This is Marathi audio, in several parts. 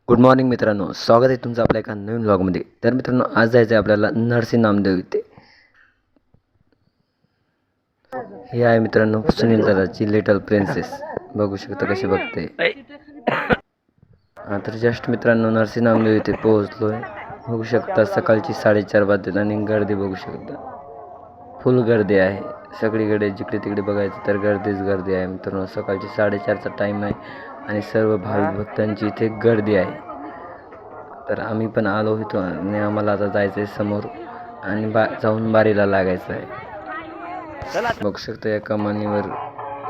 गुड मॉर्निंग मित्रांनो, स्वागत आहे तुमचं आपल्या एका नवीन व्लॉगमध्ये. तर मित्रांनो, आज जायचं आहे आपल्याला नरसी नामदेव इथे. हे आहे मित्रांनो सुनील दादाची लिटल प्रिन्सेस. बघू शकता कशी बघते. तर जस्ट मित्रांनो नरसी नामदेव इथे पोहोचलोय. बघू शकता सकाळची 4:30 वाजतात आणि गर्दी बघू शकता. फुल गर्दी आहे सगळीकडे. जिकडे तिकडे बघायचं तर गर्दीच गर्दी आहे मित्रांनो. सकाळची 4:30चा टाईम आहे आणि सर्व भाविक भक्तांची इथे गर्दी आहे. तर आम्ही पण आलो होतो आणि आम्हाला आता जायचं आहे समोर आणि जाऊन बारीला लागायचं आहे. बघू शकता या कमानीवर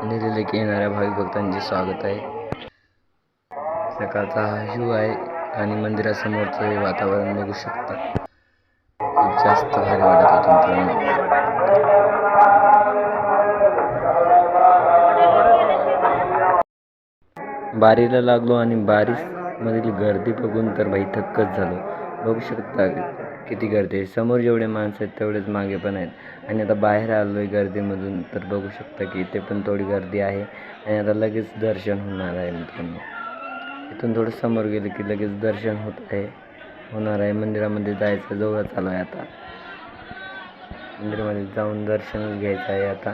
लिहिलेले की येणाऱ्या भाविक भक्तांचे स्वागत आहे. सकाळचा हा व्ह्यू आहे आणि मंदिरासमोरचं हे वातावरण बघू शकता. खूप जास्त भारी वाटत होतं मित्रांनो. बारीला लागलो आणि बारीमधील गर्दी बघून तर भाई थक्कच झालो. बघू शकता किती गर्दी आहे. समोर जेवढे माणसं आहेत तेवढेच मागे पण आहेत आणि आता बाहेर आलो आहे गर्दीमधून तर बघू शकता की इथे पण थोडी गर्दी आहे आणि आता लगेच दर्शन होणार आहे मित्रांनो. इथून थोडं समोर गेले की लगेच दर्शन होणार आहे. मंदिरामध्ये जायचं जवळच आलो आहे. आता मंदिरामध्ये जाऊन दर्शन घ्यायचं आहे. आता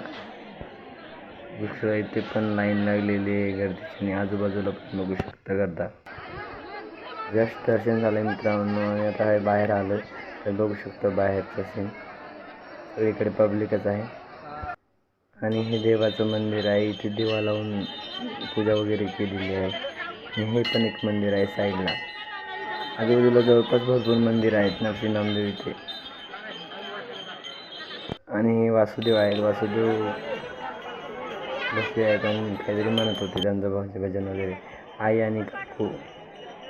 दुसरं इथे पण लाईन लागलेली आहे गर्दीची आणि आजूबाजूला पण बघू शकता गर्दा. जस्ट दर्शन झालं मित्रांनो आणि आता आहे बाहेर आलो तर बघू शकता बाहेरचं सीन. सगळीकडे पब्लिकच आहे आणि हे देवाचं मंदिर आहे. इथे दिवा लावून पूजा वगैरे केलेली आहे आणि हे पण एक मंदिर आहे साईडला. आजूबाजूला जवळपास भरपूर मंदिर आहेत नरसी नामदेव इथे. आणि हे वासुदेव आहेत. वासुदेव बसले आहेत आणि काहीतरी म्हणत होते त्यांचं भाऊचे भजन वगैरे. आई आणि काकू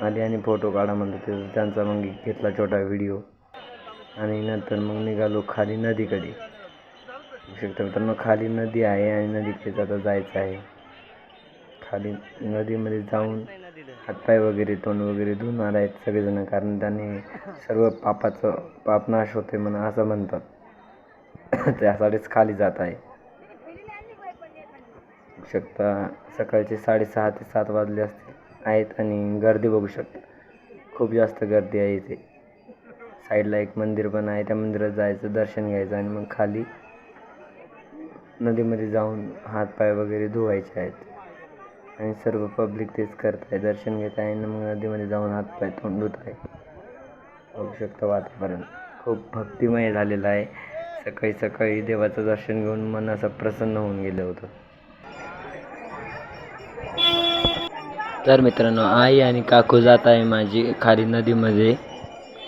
आली आणि फोटो काढा म्हणत होते. त्यांचा मग घेतला छोटा व्हिडिओ आणि नंतर मग निघालो खाली नदीकडे. बघू शकता मित्रांनो खाली नदी आहे आणि नदीकडे आता जायचं आहे. खाली नदीमध्ये जाऊन हातपाय वगैरे तोंड वगैरे धुणार आहेत सगळेजण, कारण त्याने सर्व पाप नाश होते म्हणून असं म्हणतात. त्यासाठीच खाली जात आहे. बघू शकता सकाळचे 6:30 ते 7 वाजले आहेत आणि गर्दी बघू शकता. खूप जास्त गर्दी आहे इथे. साईडला एक मंदिर पण आहे. त्या मंदिरात जायचं, दर्शन घ्यायचं आणि मग खाली नदीमध्ये जाऊन हातपाय वगैरे धुवायचे आहेत आणि सर्व पब्लिक तेच करत आहे. दर्शन घेत आहे आणि मग नदीमध्ये जाऊन हातपाय तोंड धुत आहे. बघू शकता वातावरण खूप भक्तिमय झालेलं आहे. सकाळी सकाळी देवाचं दर्शन घेऊन मन असं प्रसन्न होऊन गेलं होतं. तर मित्रांनो आई आणि काकू जात आहे माझी खाली नदीमध्ये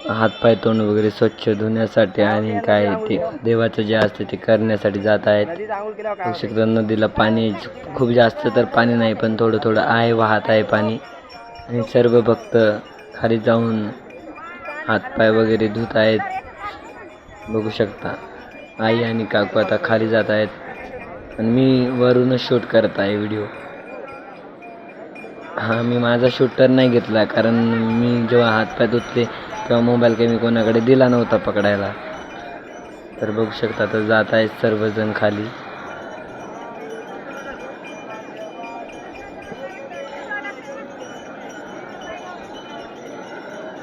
हातपाय तोंड वगैरे स्वच्छ धुण्यासाठी आणि काय ते देवाचं जे असते ते करण्यासाठी जात आहेत. बघू शकता नदीला पाणी खूप जास्त तर पाणी नाही पण थोडं थोडं आहे, वाहत आहे पाणी आणि सर्व भक्त खाली जाऊन हातपाय वगैरे धुत आहेत. बघू शकता आई आणि काकू आता खाली जात आहेत आणि मी वरूनच शूट करत आहे व्हिडिओ. मी माझा शूट तर नाही घेतला कारण मी जेव्हा हातपाय धुतले तेव्हा मोबाईल काही मी कोणाकडे दिला नव्हता पकडायला. तर बघू शकता तर जात आहेत सर्वजण खाली.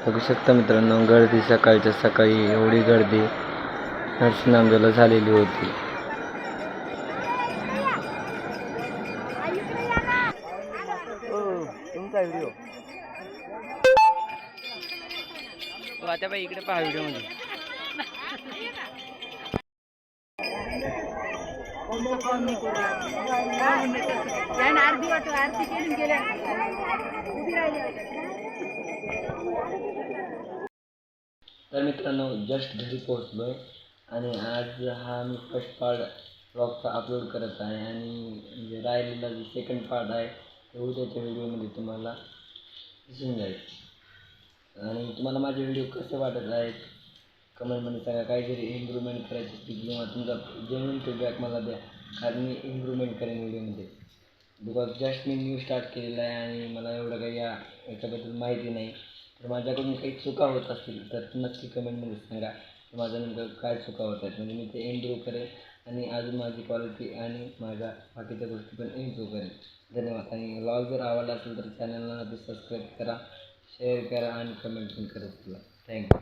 बघू शकता मित्रांनो गर्दी सकाळच्या सकाळी एवढी गर्दी नरसी नामदेवला झालेली होती. तुमचा व्हिडिओ आता बाई इकडे पहा व्हिडिओ मध्ये. तर मित्रांनो जस्ट घरी पोहोचलोय आणि आज हा मी फर्स्ट पार्ट व्लॉगचा अपलोड करत आहे आणि जे राहिलेला जे सेकंड पार्ट आहे ते उद्याच्या व्हिडिओमध्ये तुम्हाला दिसून जाईल. आणि तुम्हाला माझे व्हिडिओ कसे वाटत आहेत कमेंटमध्ये सांगा. काहीतरी इम्प्रूव्हमेंट करायची असतील किंवा तुमचा जेन्युइन फीडबॅक मला द्या, कारण मी इम्प्रूव्हमेंट करेन व्हिडिओमध्ये. Because just me new start केलेलं आहे आणि मला एवढं काही याच्याबद्दल माहिती नाही. तर माझ्याकडून काही चुका होत असतील तर नक्की कमेंटमध्ये सांगा की माझं नेमकं काय चुका होत आहेत, म्हणजे मी ते इम्प्रूव्ह करेन आणि अजून माझी क्वालिटी आणि माझ्या बाकीच्या गोष्टी पण इम्प्रूव्ह करेन. धन्यवाद. आणि व्लॉग जर आवडला असेल तर चॅनलला नक्की सबस्क्राईब करा शेअर करा आणि कमेंट पण करत चला. थँक्यू.